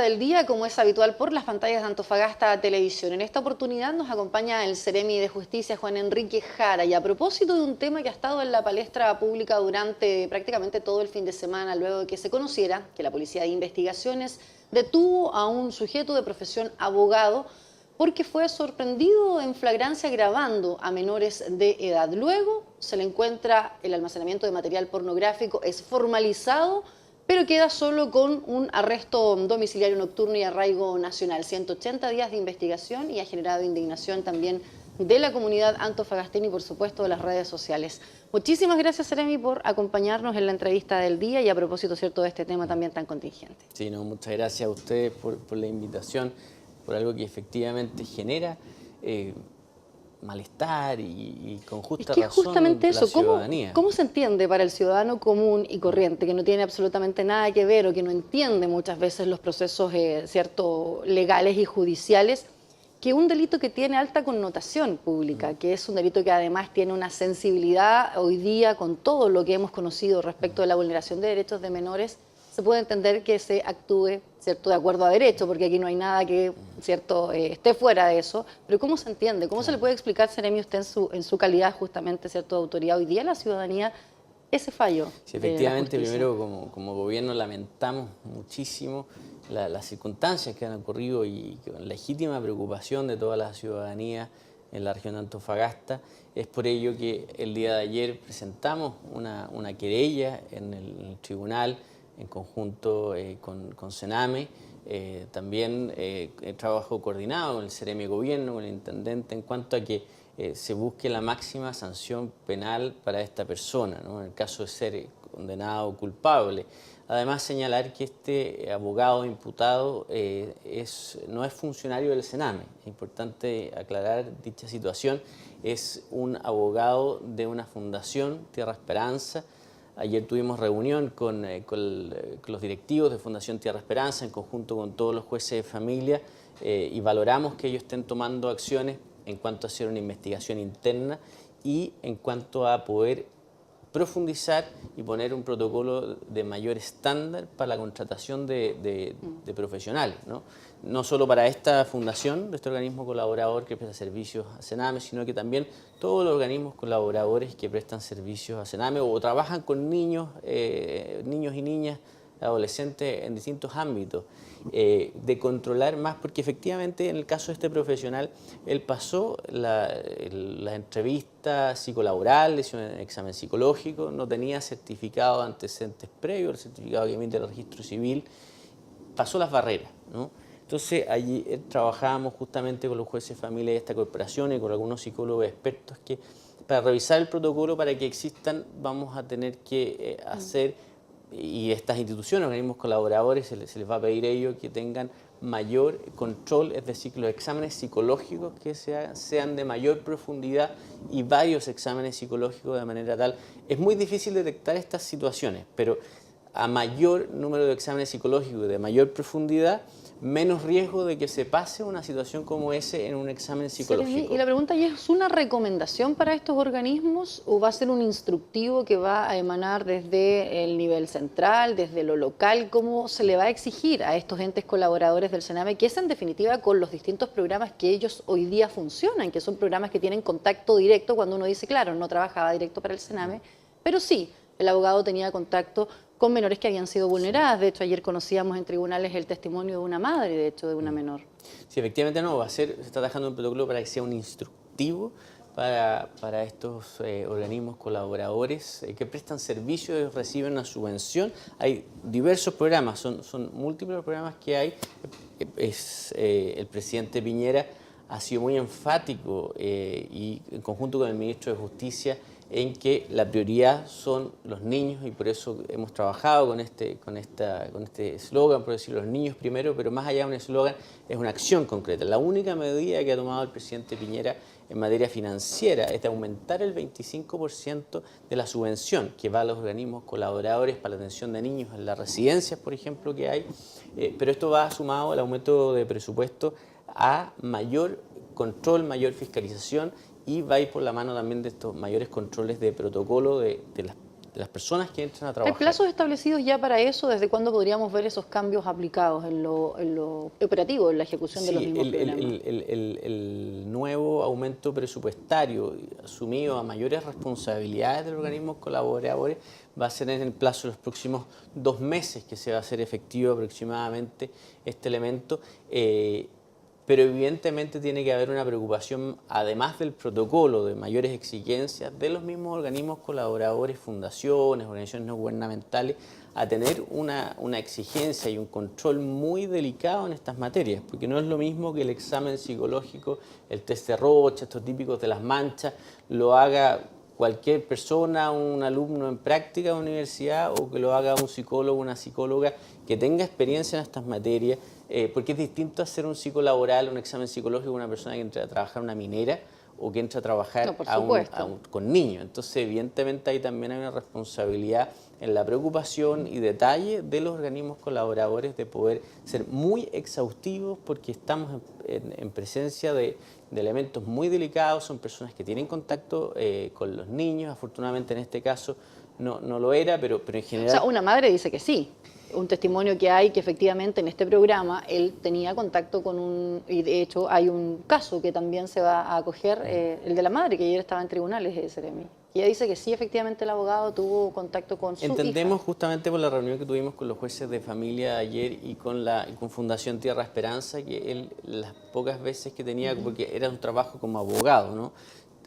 del día, como es habitual, por las pantallas de Antofagasta Televisión. En esta oportunidad nos acompaña el Seremi de Justicia, Juan Enrique Jara, y a propósito de un tema que ha estado en la palestra pública durante prácticamente todo el fin de semana, luego de que se conociera que la Policía de Investigaciones detuvo a un sujeto de profesión abogado porque fue sorprendido en flagrancia grabando a menores de edad. Luego se le encuentra el almacenamiento de material pornográfico, es formalizado, pero queda solo con un arresto domiciliario nocturno y arraigo nacional. 180 días de investigación y ha generado indignación también de la comunidad antofagastena y por supuesto de las redes sociales. Muchísimas gracias, Seremi, por acompañarnos en la entrevista del día y a propósito, ¿cierto?, de este tema también tan contingente. Sí, no, muchas gracias a ustedes por la invitación, por algo que efectivamente genera malestar y con justa razón justamente eso, la ciudadanía. ¿cómo se entiende para el ciudadano común y corriente, que no tiene absolutamente nada que ver o que no entiende muchas veces los procesos legales y judiciales, que un delito que tiene alta connotación pública, que es un delito que además tiene una sensibilidad hoy día con todo lo que hemos conocido respecto de la vulneración de derechos de menores, se puede entender que se actúe, ¿cierto?, de acuerdo a derecho, porque aquí no hay nada que, ¿cierto?, esté fuera de eso. Pero ¿cómo se entiende? ¿Cómo se le puede explicar, Seremi, usted en su calidad justamente, ¿cierto?, de autoridad hoy día a la ciudadanía ese fallo? Sí, efectivamente, primero como gobierno lamentamos muchísimo las circunstancias que han ocurrido y con legítima preocupación de toda la ciudadanía en la región de Antofagasta. Es por ello que el día de ayer presentamos una querella en el tribunal en conjunto con Sename, también trabajo coordinado con el Seremi de Gobierno, con el Intendente, en cuanto a que se busque la máxima sanción penal para esta persona, ¿no?, en el caso de ser condenado o culpable. Además, señalar que este abogado imputado no es funcionario del Sename. Es importante aclarar dicha situación. Es un abogado de una fundación, Tierra Esperanza. Ayer tuvimos reunión con los directivos de Fundación Tierra Esperanza, en conjunto con todos los jueces de familia, y valoramos que ellos estén tomando acciones en cuanto a hacer una investigación interna y en cuanto a poder profundizar y poner un protocolo de mayor estándar para la contratación de profesionales, ¿no? No solo para esta fundación, este organismo colaborador que presta servicios a Sename, sino que también todos los organismos colaboradores que prestan servicios a Sename o trabajan con niños y niñas, adolescentes en distintos ámbitos, de controlar más, porque efectivamente en el caso de este profesional, él pasó la entrevista psicolaboral, le hizo un examen psicológico, no tenía certificado de antecedentes previos, el certificado que emite el registro civil, pasó las barreras, ¿no? Entonces allí trabajábamos justamente con los jueces de familia de esta corporación y con algunos psicólogos expertos que para revisar el protocolo para que existan vamos a tener que hacer, y estas instituciones, organismos colaboradores, se les va a pedir a ellos que tengan mayor control, es decir, que los exámenes psicológicos que sean de mayor profundidad y varios exámenes psicológicos de manera tal. Es muy difícil detectar estas situaciones, pero a mayor número de exámenes psicológicos de mayor profundidad, menos riesgo de que se pase una situación como ese en un examen psicológico. Y la pregunta ya es, ¿una recomendación para estos organismos o va a ser un instructivo que va a emanar desde el nivel central, desde lo local? ¿Cómo se le va a exigir a estos entes colaboradores del Sename, que es en definitiva con los distintos programas que ellos hoy día funcionan, que son programas que tienen contacto directo cuando uno dice, claro, no trabajaba directo para el Sename, pero sí, el abogado tenía contacto con menores que habían sido vulneradas? De hecho, ayer conocíamos en tribunales el testimonio de una madre, de hecho, de una menor. Sí, efectivamente no, se está trabajando un protocolo para que sea un instructivo para estos organismos colaboradores que prestan servicios y reciben una subvención. Hay diversos programas, son múltiples los programas que hay. El presidente Piñera ha sido muy enfático y en conjunto con el ministro de Justicia en que la prioridad son los niños y por eso hemos trabajado con este eslogan, por decir los niños primero, pero más allá de un eslogan es una acción concreta. La única medida que ha tomado el presidente Piñera en materia financiera es de aumentar el 25% de la subvención que va a los organismos colaboradores para la atención de niños en las residencias, por ejemplo, que hay, pero esto va sumado al aumento de presupuesto a mayor control, mayor fiscalización y va a ir por la mano también de estos mayores controles de protocolo de las personas que entran a ¿Hay trabajar. plazos establecidos ya para eso? ¿Desde cuándo podríamos ver esos cambios aplicados en lo operativo, en la ejecución de los Sí, mismos programas? el nuevo aumento presupuestario asumido a mayores responsabilidades de los organismos colaboradores va a ser en el plazo de los próximos 2 meses que se va a hacer efectivo aproximadamente este elemento. Pero evidentemente tiene que haber una preocupación, además del protocolo de mayores exigencias, de los mismos organismos colaboradores, fundaciones, organizaciones no gubernamentales, a tener una exigencia y un control muy delicado en estas materias, porque no es lo mismo que el examen psicológico, el test de Roche, estos típicos de las manchas, lo haga cualquier persona, un alumno en práctica de universidad, o que lo haga un psicólogo, una psicóloga que tenga experiencia en estas materias, porque es distinto hacer un psicolaboral, un examen psicológico de una persona que entra a trabajar en una minera o que entra a trabajar No, por supuesto. con niños. Entonces, evidentemente, ahí también hay una responsabilidad en la preocupación y detalle de los organismos colaboradores de poder ser muy exhaustivos, porque estamos en presencia de elementos muy delicados, son personas que tienen contacto con los niños. Afortunadamente en este caso no lo era, pero en O general... sea, una madre dice que sí. Un testimonio que hay que efectivamente en este programa él tenía contacto con y de hecho hay un caso que también se va a acoger, el de la madre que ayer estaba en tribunales de Seremi. Y ella dice que sí, efectivamente el abogado tuvo contacto con su Entendemos hija. justamente por la reunión que tuvimos con los jueces de familia ayer y con Fundación Tierra Esperanza, que él las pocas veces que tenía, porque era un trabajo como abogado, ¿no?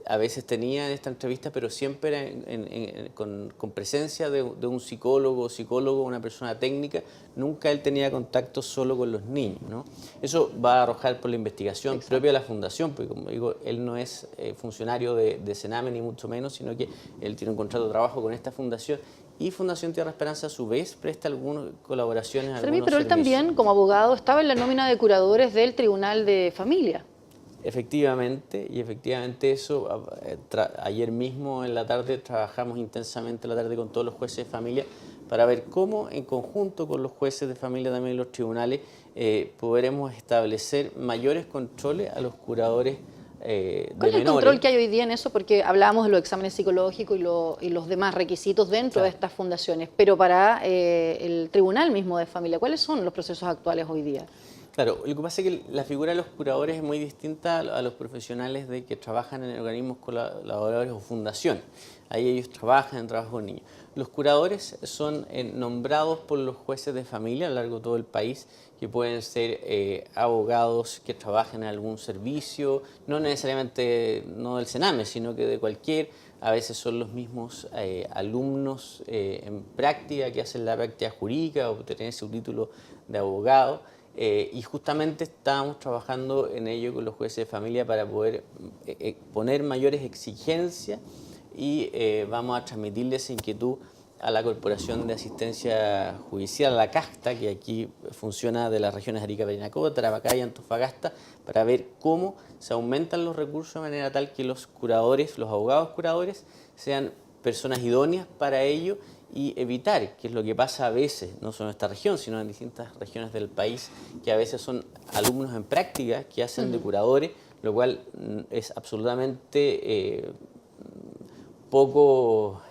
A veces tenía en esta entrevista, pero siempre era con presencia de un psicólogo, una persona técnica. Nunca él tenía contacto solo con los niños, ¿no? Eso va a arrojar por la investigación propia de la Fundación, porque como digo, él no es funcionario de Sename ni mucho menos, sino que él tiene un contrato de trabajo con esta fundación. Y Fundación Tierra Esperanza, a su vez, presta algunas colaboraciones, Seremi, algunos pero él servicios. también, como abogado, estaba en la nómina de curadores del Tribunal de Familia. Efectivamente, y efectivamente eso, ayer mismo en la tarde trabajamos intensamente en la tarde con todos los jueces de familia para ver cómo en conjunto con los jueces de familia también en los tribunales podremos establecer mayores controles a los curadores de ¿Cuál es el menores. control que hay hoy día en eso? Porque hablábamos de los exámenes psicológicos y los demás requisitos dentro de estas fundaciones, pero para el Tribunal mismo de Familia, ¿cuáles son los procesos actuales hoy día? Claro, lo que pasa es que la figura de los curadores es muy distinta a los profesionales que trabajan en organismos colaboradores o fundaciones. Ahí ellos trabajan en trabajo con niños. Los curadores son nombrados por los jueces de familia a lo largo de todo el país, que pueden ser abogados que trabajan en algún servicio, no necesariamente no del Sename, sino que de cualquier. A veces son los mismos alumnos en práctica que hacen la práctica jurídica o tener su título de abogado. Y justamente estábamos trabajando en ello con los jueces de familia para poder poner mayores exigencias y vamos a transmitirles esa inquietud a la Corporación de Asistencia Judicial, a la CASTA, que aquí funciona de las regiones Arica, Parinacota, Tarapacá y Antofagasta, para ver cómo se aumentan los recursos de manera tal que los curadores, los abogados curadores, sean personas idóneas para ello y evitar, que es lo que pasa a veces, no solo en esta región, sino en distintas regiones del país, que a veces son alumnos en práctica que hacen de curadores, lo cual es absolutamente poco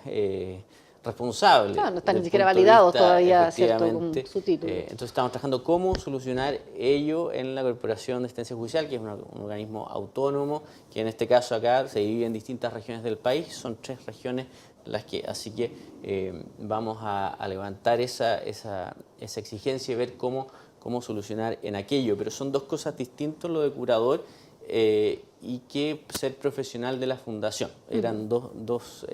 responsable. Claro, no están ni del siquiera punto de validados vista, todavía, ¿cierto?, con efectivamente. su título. Entonces estamos trabajando cómo solucionar ello en la Corporación de Asistencia Judicial, que es un organismo autónomo, que en este caso acá se divide en distintas regiones del país, son 3 regiones así que vamos a levantar esa exigencia y ver cómo solucionar en aquello. Pero son 2 cosas distintas lo de curador y que ser profesional de la fundación. Eran dos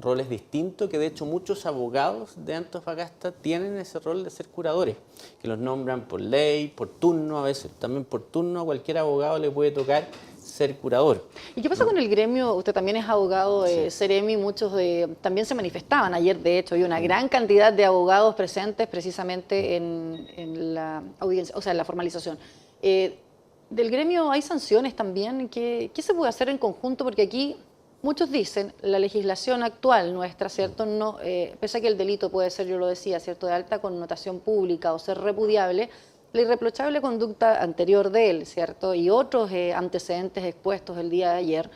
roles distintos que de hecho muchos abogados de Antofagasta tienen ese rol de ser curadores, que los nombran por ley, por turno, a veces también por turno a cualquier abogado le puede tocar ser curador. ¿Y qué pasa con el gremio? Usted también es abogado de Seremi, muchos también se manifestaban ayer, de hecho, hay una gran cantidad de abogados presentes precisamente en la audiencia, o sea, en la formalización. Del gremio hay sanciones también. ¿Qué se puede hacer en conjunto? Porque aquí muchos dicen, la legislación actual nuestra, ¿cierto? No, pese a que el delito puede ser, yo lo decía, ¿cierto?, de alta connotación pública o ser repudiable, la irreprochable conducta anterior de él, ¿cierto?, y otros antecedentes expuestos el día de ayer,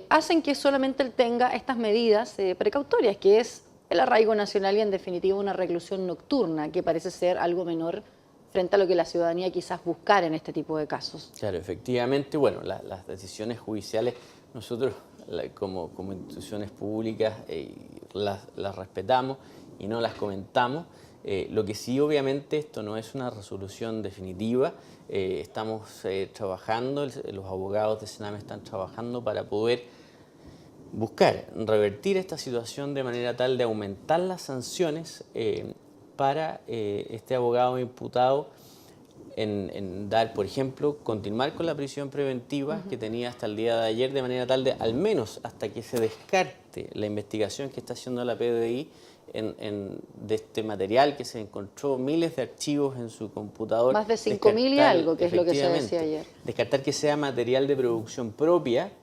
hacen que solamente él tenga estas medidas precautorias, que es el arraigo nacional y en definitiva una reclusión nocturna, que parece ser algo menor frente a lo que la ciudadanía quizás buscara en este tipo de casos. Claro, efectivamente, bueno, las decisiones judiciales, nosotros como instituciones públicas las respetamos y no las comentamos. Lo que sí, obviamente, esto no es una resolución definitiva. Estamos trabajando, los abogados de Sename están trabajando para poder buscar revertir esta situación de manera tal de aumentar las sanciones para este abogado imputado en dar, por ejemplo, continuar con la prisión preventiva que tenía hasta el día de ayer, de manera tal de, al menos hasta que se descarte la investigación que está haciendo la PDI de este material que se encontró, miles de archivos en su computador. Más de 5.000 y algo, que es lo que se decía ayer. Descartar que sea material de producción propia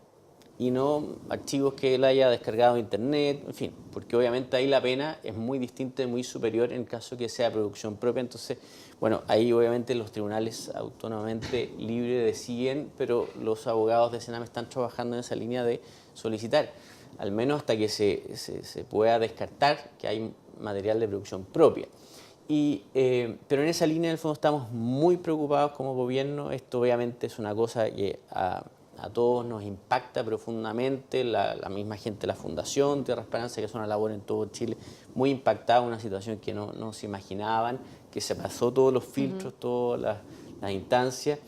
y no archivos que él haya descargado de internet, en fin, porque obviamente ahí la pena es muy distinta y muy superior en caso que sea producción propia. Entonces, bueno, ahí obviamente los tribunales autónomamente libres deciden, pero los abogados de Sename están trabajando en esa línea de solicitar, al menos hasta que se pueda descartar que hay material de producción propia. Pero en esa línea, en el fondo, estamos muy preocupados como gobierno. Esto obviamente es una cosa que a todos nos impacta profundamente, la misma gente de la Fundación Tierra Esperanza, que es una labor en todo Chile, muy impactada, una situación que no se imaginaban, que se pasó todos los filtros, todas las instancias,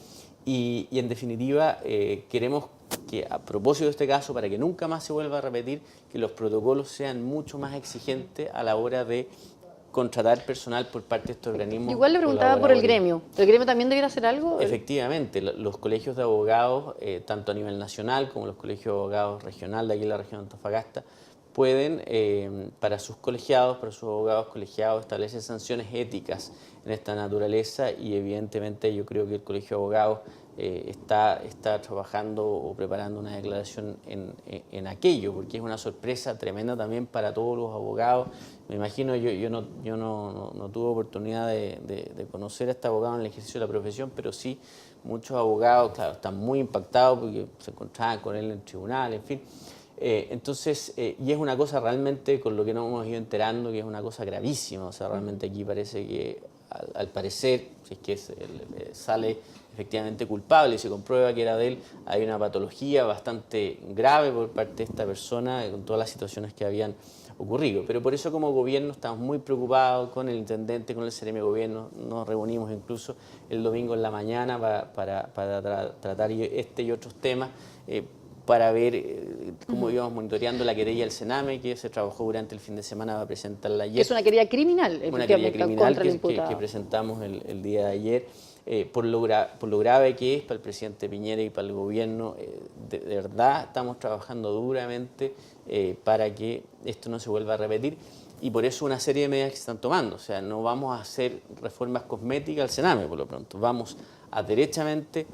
y en definitiva queremos que, a propósito de este caso, para que nunca más se vuelva a repetir, que los protocolos sean mucho más exigentes a la hora de contratar personal por parte de estos organismos. Igual le preguntaba por el gremio. ¿El gremio también debiera hacer algo? Efectivamente, los colegios de abogados, tanto a nivel nacional como los colegios de abogados regional de aquí en la región de Antofagasta, pueden, para sus colegiados, para sus abogados colegiados, establecer sanciones éticas en esta naturaleza, y evidentemente yo creo que el Colegio de Abogados está trabajando o preparando una declaración en aquello, porque es una sorpresa tremenda también para todos los abogados. Me imagino, yo no tuve oportunidad de conocer a este abogado en el ejercicio de la profesión, pero sí muchos abogados, claro, están muy impactados porque se encontraban con él en el tribunal, en fin. Y es una cosa realmente, con lo que nos hemos ido enterando, que es una cosa gravísima. O sea, realmente aquí parece que, al parecer, si es que sale efectivamente culpable y se comprueba que era de él, hay una patología bastante grave por parte de esta persona, con todas las situaciones que habían ocurrido. Pero por eso, como gobierno, estamos muy preocupados con el intendente, con el Seremi de Gobierno. Nos reunimos incluso el domingo en la mañana para tratar este y otros temas, para ver cómo íbamos monitoreando la querella del Sename, que se trabajó durante el fin de semana para presentarla ayer. Es una querella criminal, una querella criminal que presentamos el día de ayer, por lo grave que es para el presidente Piñera y para el gobierno. De verdad estamos trabajando duramente para que esto no se vuelva a repetir, y por eso una serie de medidas que se están tomando. O sea, no vamos a hacer reformas cosméticas al Sename por lo pronto, vamos a derechamente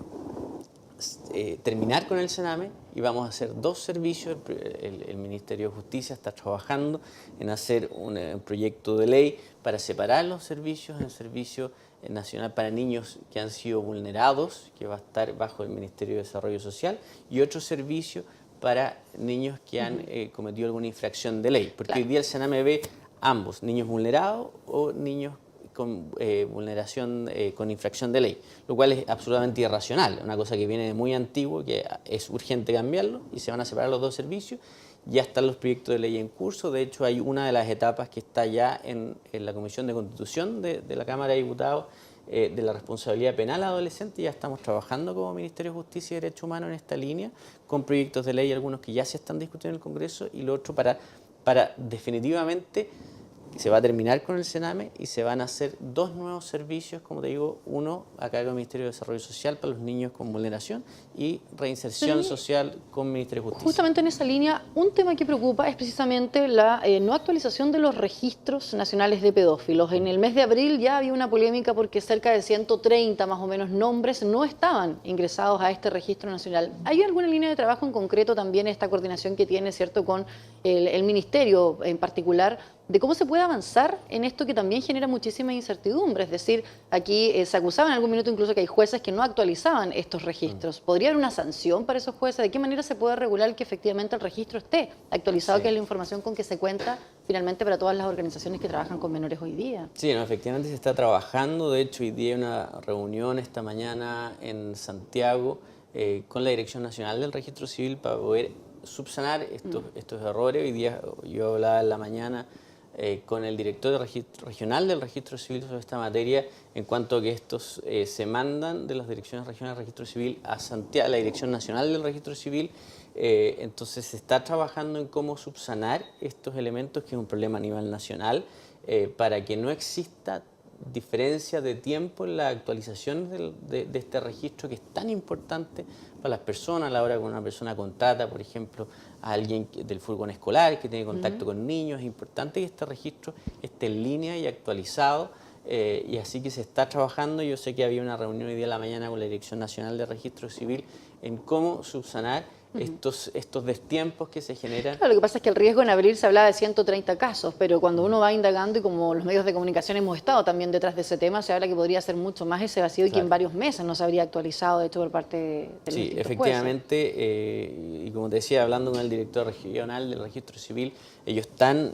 terminar con el Sename, y vamos a hacer dos servicios. El Ministerio de Justicia está trabajando en hacer un proyecto de ley para separar los servicios, el Servicio Nacional para Niños que han sido vulnerados, que va a estar bajo el Ministerio de Desarrollo Social, y otro servicio para niños que han cometido alguna infracción de ley, porque hoy día el Sename ve ambos, niños vulnerados o niños con vulneración, con infracción de ley, lo cual es absolutamente irracional, una cosa que viene de muy antiguo, que es urgente cambiarlo, y se van a separar los dos servicios. Ya están los proyectos de ley en curso. De hecho, hay una de las etapas que está ya en la Comisión de Constitución de la Cámara de Diputados, de la responsabilidad penal adolescente. Ya estamos trabajando como Ministerio de Justicia y Derechos Humanos en esta línea, con proyectos de ley, algunos que ya se están discutiendo en el Congreso, y lo otro para definitivamente se va a terminar con el Sename y se van a hacer dos nuevos servicios, como te digo, uno a cargo del Ministerio de Desarrollo Social para los niños con vulneración, y reinserción social con el Ministerio de Justicia. Justamente en esa línea, un tema que preocupa es precisamente la no actualización de los registros nacionales de pedófilos. En el mes de abril ya había una polémica porque cerca de 130 más o menos nombres no estaban ingresados a este registro nacional. ¿Hay alguna línea de trabajo en concreto también, esta coordinación que tiene, cierto, con el Ministerio en particular, de cómo se puede avanzar en esto que también genera muchísima incertidumbre. Es decir, aquí se acusaba en algún minuto incluso que hay jueces que no actualizaban estos registros. ¿Podría haber una sanción para esos jueces? ¿De qué manera se puede regular que efectivamente el registro esté actualizado, Sí. que es la información con que se cuenta finalmente para todas las organizaciones que trabajan con menores hoy día? Sí, no, efectivamente se está trabajando. De hecho, hoy día hay una reunión esta mañana en Santiago con la Dirección Nacional del Registro Civil para poder subsanar estos errores. Hoy día yo hablaba en la mañana con el director regional del Registro Civil sobre esta materia en cuanto a que estos se mandan de las direcciones regionales del Registro Civil a Santiago, la Dirección Nacional del Registro Civil. Entonces se está trabajando en cómo subsanar estos elementos, que es un problema a nivel nacional, para que no exista diferencia de tiempo en la actualización de este registro, que es tan importante para las personas a la hora que una persona contrata, por ejemplo, a alguien del furgón escolar que tiene contacto con niños. Es importante que este registro esté en línea y actualizado, y así que se está trabajando. Yo sé que había una reunión hoy día en la mañana con la Dirección Nacional de Registro Civil en cómo subsanar estos destiempos que se generan. Claro, lo que pasa es que el riesgo en abril se hablaba de 130 casos, pero cuando uno va indagando, y como los medios de comunicación hemos estado también detrás de ese tema, se habla que podría ser mucho más ese vacío y que en varios meses no se habría actualizado, de hecho, por parte de los Sí, distintos efectivamente, y como te decía, hablando con el director regional del Registro Civil, ellos están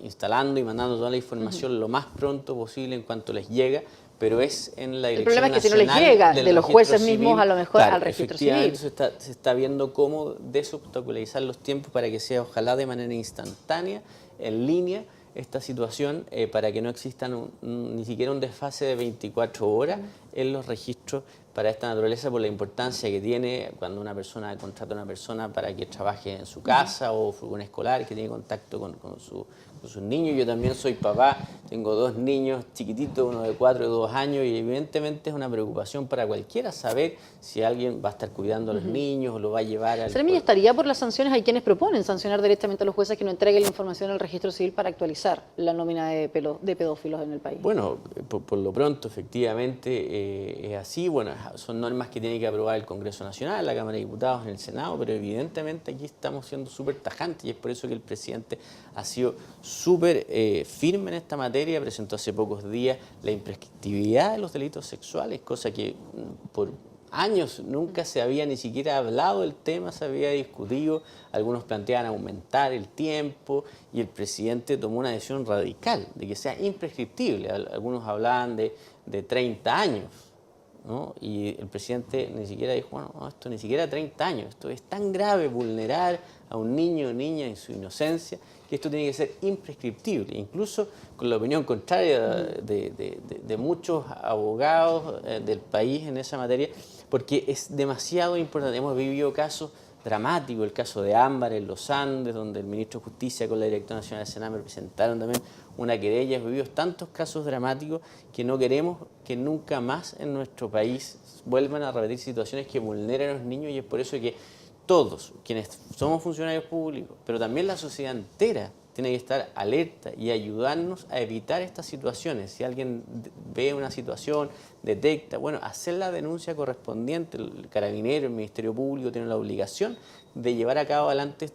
instalando y mandando toda la información lo más pronto posible en cuanto les llega, pero es en la El Dirección problema es que si no les Nacional llega del de los Registro jueces Civil, mismos a lo mejor claro, al registro civil. efectivamente se está viendo cómo desobstaculizar los tiempos para que sea, ojalá de manera instantánea, en línea, esta situación, para que no exista ni siquiera un desfase de 24 horas en los registros para esta naturaleza, por la importancia que tiene cuando una persona contrata a una persona para que trabaje en su casa o furgón escolar, que tiene contacto con sus niños. Yo también soy papá, tengo 2 niños chiquititos, uno de 4 y 2 años, y evidentemente es una preocupación para cualquiera saber si alguien va a estar cuidando a los niños o lo va a llevar al... Seremi, ¿estaría por las sanciones? Hay quienes proponen sancionar directamente a los jueces que no entreguen la información al registro civil para actualizar la nómina de pedófilos en el país. Bueno, por lo pronto, efectivamente, es así. Bueno, son normas que tiene que aprobar el Congreso Nacional, la Cámara de Diputados, en el Senado, pero evidentemente aquí estamos siendo súper tajantes, y es por eso que el presidente ha sido súper firme en esta materia. Presentó hace pocos días la imprescriptibilidad de los delitos sexuales, cosa que por años nunca se había ni siquiera hablado del tema, se había discutido. Algunos planteaban aumentar el tiempo, y el presidente tomó una decisión radical de que sea imprescriptible. Algunos hablaban de 30 años, ¿no? Y el presidente ni siquiera dijo, bueno, no, esto ni siquiera 30 años, esto es tan grave, vulnerar a un niño o niña en su inocencia, que esto tiene que ser imprescriptible, incluso con la opinión contraria de muchos abogados del país en esa materia, porque es demasiado importante. Hemos vivido casos dramáticos, el caso de Ámbar en los Andes, donde el ministro de Justicia con la Directora Nacional del Sename presentaron también una querella. Hemos vivido tantos casos dramáticos que no queremos que nunca más en nuestro país vuelvan a repetir situaciones que vulneren a los niños, y es por eso que todos quienes somos funcionarios públicos, pero también la sociedad entera, tiene que estar alerta y ayudarnos a evitar estas situaciones. Si alguien ve una situación, detecta, bueno, hacer la denuncia correspondiente. El carabinero, el Ministerio Público tienen la obligación de llevar a cabo adelante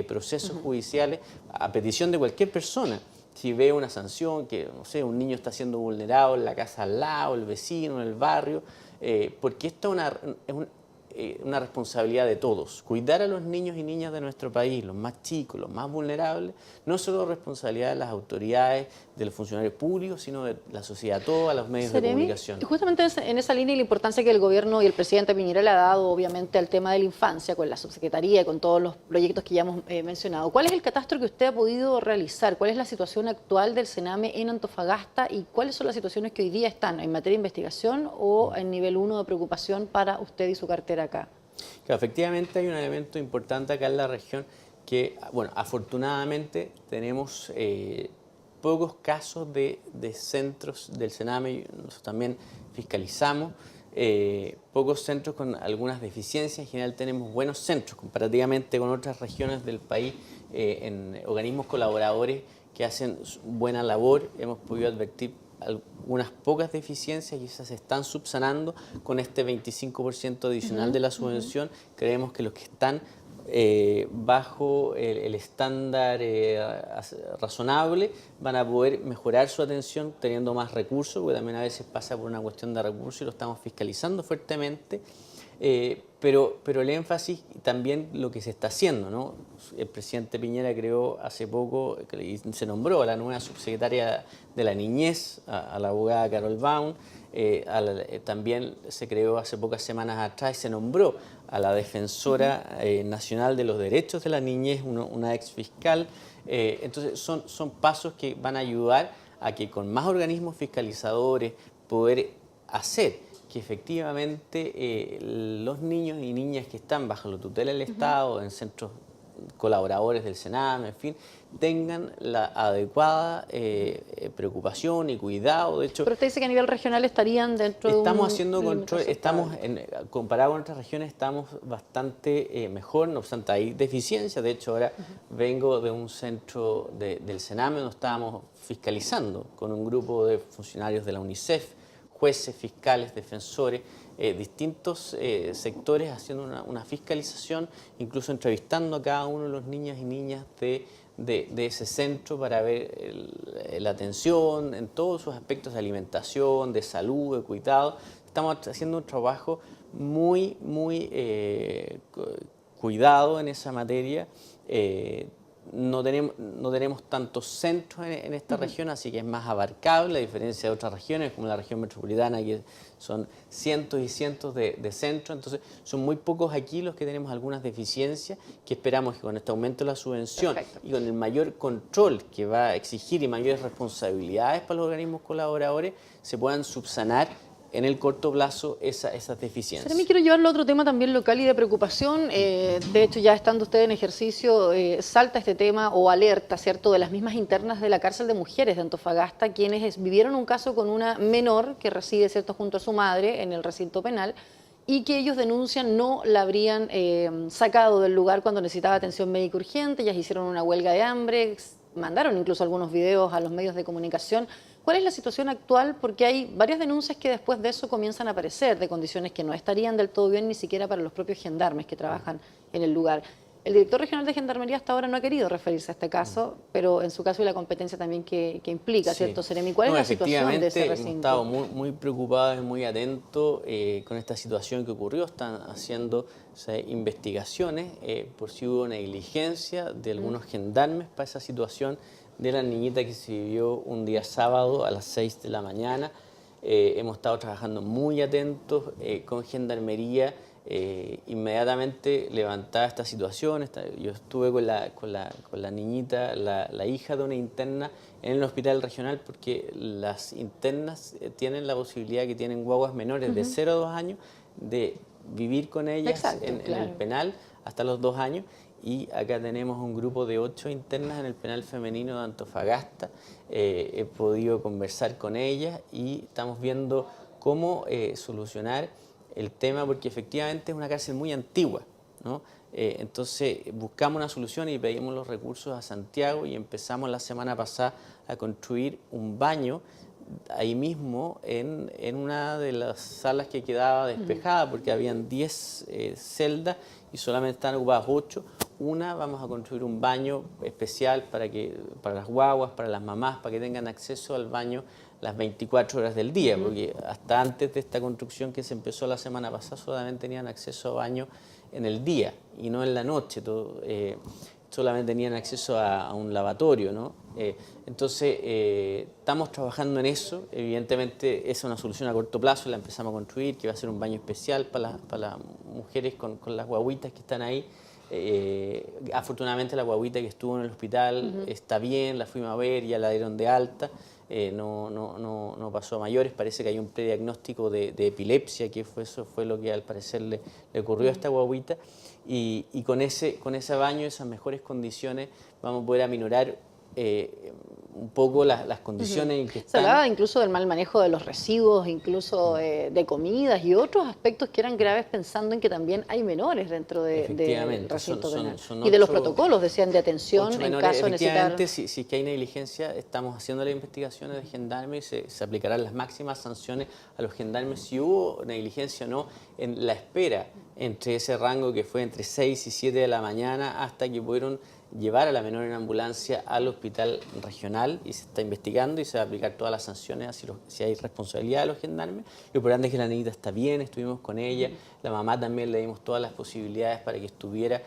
procesos judiciales a petición de cualquier persona. Si ve una sanción, que no sé, un niño está siendo vulnerado en la casa al lado, el vecino, en el barrio, porque esto es una responsabilidad de todos. Cuidar a los niños y niñas de nuestro país, los más chicos, los más vulnerables, no solo responsabilidad de las autoridades, de los funcionarios públicos, sino de la sociedad toda, los medios de comunicación. Justamente en esa línea, y la importancia que el gobierno y el presidente Piñera le ha dado, obviamente, al tema de la infancia, con la subsecretaría, con todos los proyectos que ya hemos mencionado. ¿Cuál es el catastro que usted ha podido realizar? ¿Cuál es la situación actual del Sename en Antofagasta, y cuáles son las situaciones que hoy día están en materia de investigación o en nivel 1 de preocupación para usted y su cartera acá? Claro, efectivamente hay un elemento importante acá en la región que, bueno, afortunadamente tenemos pocos casos de centros del Sename. Nosotros también fiscalizamos pocos centros con algunas deficiencias. En general tenemos buenos centros comparativamente con otras regiones del país, en organismos colaboradores que hacen buena labor. Hemos podido advertir algunas pocas deficiencias y esas se están subsanando con este 25% adicional de la subvención. Creemos que los que están bajo el estándar razonable, van a poder mejorar su atención teniendo más recursos, porque también a veces pasa por una cuestión de recursos y lo estamos fiscalizando fuertemente. Pero el énfasis y también lo que se está haciendo, ¿no? El presidente Piñera creó hace poco, se nombró a la nueva subsecretaria de la Niñez, a la abogada Carol Baum. También se creó hace pocas semanas atrás y se nombró a la Defensora Nacional de los Derechos de la Niñez, una ex fiscal. Entonces son pasos que van a ayudar a que con más organismos fiscalizadores poder hacer que efectivamente los niños y niñas que están bajo la tutela del Estado, en centros colaboradores del Sename, en fin, tengan la adecuada preocupación y cuidado. De hecho, pero usted dice que a nivel regional estarían dentro estamos de haciendo control, comparado con otras regiones, estamos bastante mejor, no obstante hay deficiencias. De hecho, ahora vengo de un centro del Sename donde estábamos fiscalizando con un grupo de funcionarios de la UNICEF, jueces, fiscales, defensores, distintos sectores haciendo una fiscalización, incluso entrevistando a cada uno de los niños y niñas de ese centro para ver la atención en todos sus aspectos de alimentación, de salud, de cuidado. Estamos haciendo un trabajo muy cuidado en esa materia. No tenemos tantos centros en esta región, así que es más abarcable, a diferencia de otras regiones, como la región metropolitana, que son cientos y cientos de centros. Entonces, son muy pocos aquí los que tenemos algunas deficiencias, que esperamos que con este aumento de la subvención y con el mayor control que va a exigir y mayores responsabilidades para los organismos colaboradores, se puedan subsanar en el corto plazo esas deficiencias. También quiero llevarlo a otro tema también local y de preocupación. De hecho, ya estando usted en ejercicio, salta este tema o alerta, ¿cierto?, de las mismas internas de la cárcel de mujeres de Antofagasta, quienes vivieron un caso con una menor que reside, ¿cierto?, junto a su madre en el recinto penal, y que ellos denuncian no la habrían sacado del lugar cuando necesitaba atención médica urgente. Ellas hicieron una huelga de hambre, mandaron incluso algunos videos a los medios de comunicación. ¿Cuál es la situación actual? Porque hay varias denuncias que después de eso comienzan a aparecer, de condiciones que no estarían del todo bien ni siquiera para los propios gendarmes que trabajan en el lugar. El director regional de Gendarmería hasta ahora no ha querido referirse a este caso, pero en su caso y la competencia también que implica, ¿cierto, Seremi? ¿Cuál es la situación de ese recinto? Hemos estado muy preocupados y muy atentos con esta situación que ocurrió. Están haciendo investigaciones por si hubo negligencia de algunos gendarmes para esa situación de la niñita que se vivió un día sábado a las 6 de la mañana. Hemos estado trabajando muy atentos con Gendarmería. Inmediatamente levantada esta situación, yo estuve con la niñita, la hija de una interna en el hospital regional, porque las internas tienen la posibilidad, que tienen guaguas menores de 0 a 2 años, de vivir con ellas en el penal hasta los 2 años. Y acá tenemos un grupo de 8 internas en el penal femenino de Antofagasta. He podido conversar con ellas y estamos viendo cómo solucionar el tema, porque efectivamente es una cárcel muy antigua, ¿no? Entonces buscamos una solución y pedimos los recursos a Santiago y empezamos la semana pasada a construir un baño ahí mismo en una de las salas que quedaba despejada, porque habían 10 celdas y solamente están ocupadas 8. Vamos a construir un baño especial para las guaguas, para las mamás, para que tengan acceso al baño las 24 horas del día, porque hasta antes de esta construcción que se empezó la semana pasada solamente tenían acceso a baño en el día y no en la noche. Solamente tenían acceso a un lavatorio, ¿no? Entonces, estamos trabajando en eso. Evidentemente, es una solución a corto plazo, la empezamos a construir, que va a ser un baño especial para las mujeres con las guaguitas que están ahí. Afortunadamente, la guaguita que estuvo en el hospital está bien, la fuimos a ver, ya la dieron de alta. No pasó a mayores. Parece que hay un prediagnóstico de epilepsia, que eso fue lo que al parecer le ocurrió a esta guaguita. Y con ese baño, esas mejores condiciones, vamos a poder aminorar un poco las condiciones en que Se están. hablaba incluso del mal manejo de los residuos, incluso de comidas y otros aspectos que eran graves, pensando en que también hay menores dentro del recinto penal. Y de los protocolos, decían, de atención en caso de necesitar... Efectivamente, si es que hay negligencia, estamos haciendo las investigaciones de gendarmes y se aplicarán las máximas sanciones a los gendarmes si hubo negligencia o no en la espera entre ese rango que fue entre 6 y 7 de la mañana hasta que pudieron llevar a la menor en ambulancia al hospital regional, y se está investigando y se va a aplicar todas las sanciones si hay responsabilidad de los gendarmes. Lo importante es que la niñita está bien, estuvimos con ella, la mamá también le dimos todas las posibilidades para que estuviera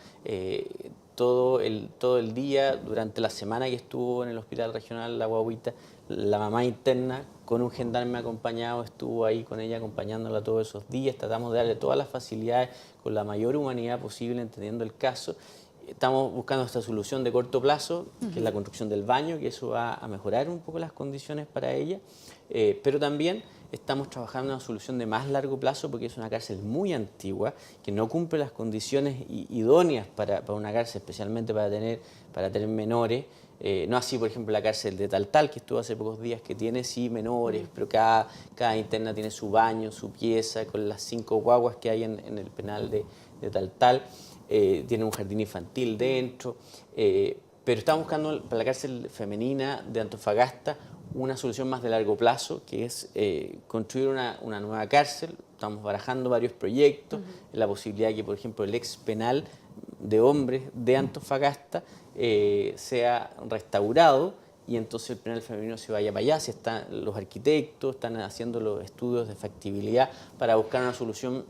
todo el día, durante la semana que estuvo en el hospital regional la guaguita, la mamá interna con un gendarme acompañado estuvo ahí con ella acompañándola todos esos días. Tratamos de darle todas las facilidades con la mayor humanidad posible, entendiendo el caso. Estamos buscando esta solución de corto plazo, que es la construcción del baño, que eso va a mejorar un poco las condiciones para ella, pero también estamos trabajando en una solución de más largo plazo, porque es una cárcel muy antigua, que no cumple las condiciones idóneas para una cárcel, especialmente para tener menores. No así, por ejemplo, la cárcel de Taltal, que estuvo hace pocos días, que tiene sí menores, pero cada interna tiene su baño, su pieza, con las 5 guaguas que hay en el penal de Taltal. Tiene un jardín infantil dentro, pero estamos buscando para la cárcel femenina de Antofagasta una solución más de largo plazo, que es construir una nueva cárcel. Estamos barajando varios proyectos, la posibilidad de que, por ejemplo, el ex penal de hombres de Antofagasta sea restaurado, y entonces el penal femenino se vaya para allá. Si están los arquitectos, están haciendo los estudios de factibilidad para buscar una solución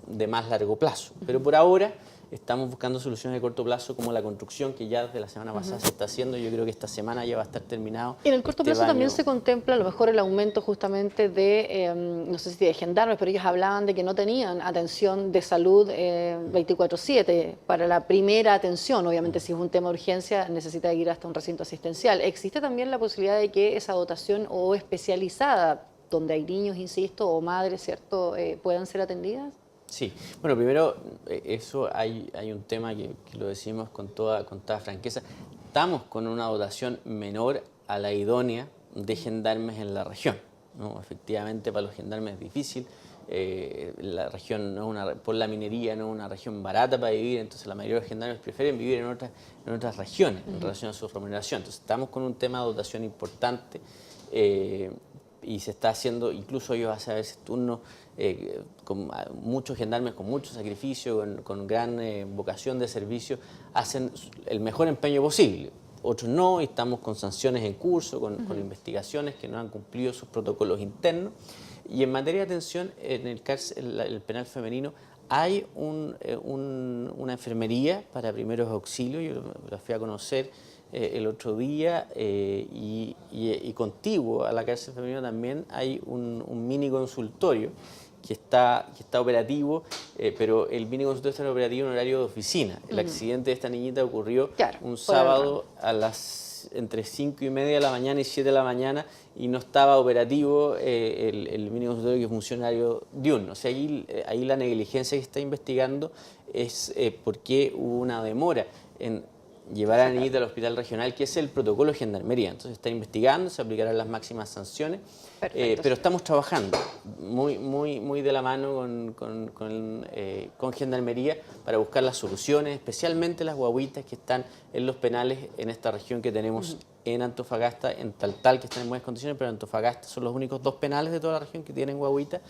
de más largo plazo. Pero por ahora estamos buscando soluciones de corto plazo, como la construcción, que ya desde la semana pasada se está haciendo. Yo creo que esta semana ya va a estar terminado. Y en el corto plazo también se contempla a lo mejor el aumento justamente de, no sé si de gendarmes, pero ellos hablaban de que no tenían atención de salud 24/7 para la primera atención. Obviamente, si es un tema de urgencia, necesita ir hasta un recinto asistencial. ¿Existe también la posibilidad de que esa dotación o especializada, donde hay niños, insisto, o madres, ¿cierto?, puedan ser atendidas? Sí, bueno, primero, eso hay un tema que lo decimos con toda franqueza. Estamos con una dotación menor a la idónea de gendarmes en la región, ¿no? Efectivamente, para los gendarmes es difícil. La región por la minería no es una región barata para vivir, entonces la mayoría de los gendarmes prefieren vivir en otras regiones en relación a su remuneración. Entonces estamos con un tema de dotación importante. Y se está haciendo, incluso ellos hacen a veces turnos con muchos gendarmes, con mucho sacrificio, con gran vocación de servicio, hacen el mejor empeño posible. Otros no, y estamos con sanciones en curso, con investigaciones que no han cumplido sus protocolos internos. Y en materia de atención, en el penal femenino hay una enfermería para primeros auxilios. Yo la fui a conocer el otro día, y contiguo a la cárcel femenina también hay un mini consultorio que está operativo, pero el mini consultorio está operativo en horario de oficina. El accidente de esta niñita ocurrió un sábado entre 5:30 de la mañana y 7 de la mañana, y no estaba operativo el mini consultorio, que funciona en horario diurno. O sea, ahí la negligencia que está investigando es porque hubo una demora en llevar a la niñita al hospital regional, que es el protocolo de gendarmería. Entonces está investigando, se aplicarán las máximas sanciones, pero estamos trabajando muy de la mano con gendarmería para buscar las soluciones, especialmente las guaguitas que están en los penales en esta región que tenemos en Antofagasta, en Taltal, que están en buenas condiciones, pero en Antofagasta son los únicos 2 penales de toda la región que tienen guaguitas,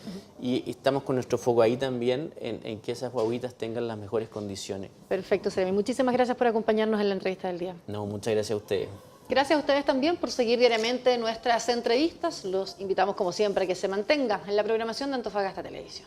y estamos con nuestro foco ahí también en que esas guaguitas tengan las mejores condiciones. Perfecto, Seremi. Muchísimas gracias por acompañarnos en la entrevista del día. No, muchas gracias a ustedes. Gracias a ustedes también por seguir diariamente nuestras entrevistas. Los invitamos, como siempre, a que se mantengan en la programación de Antofagasta Televisión.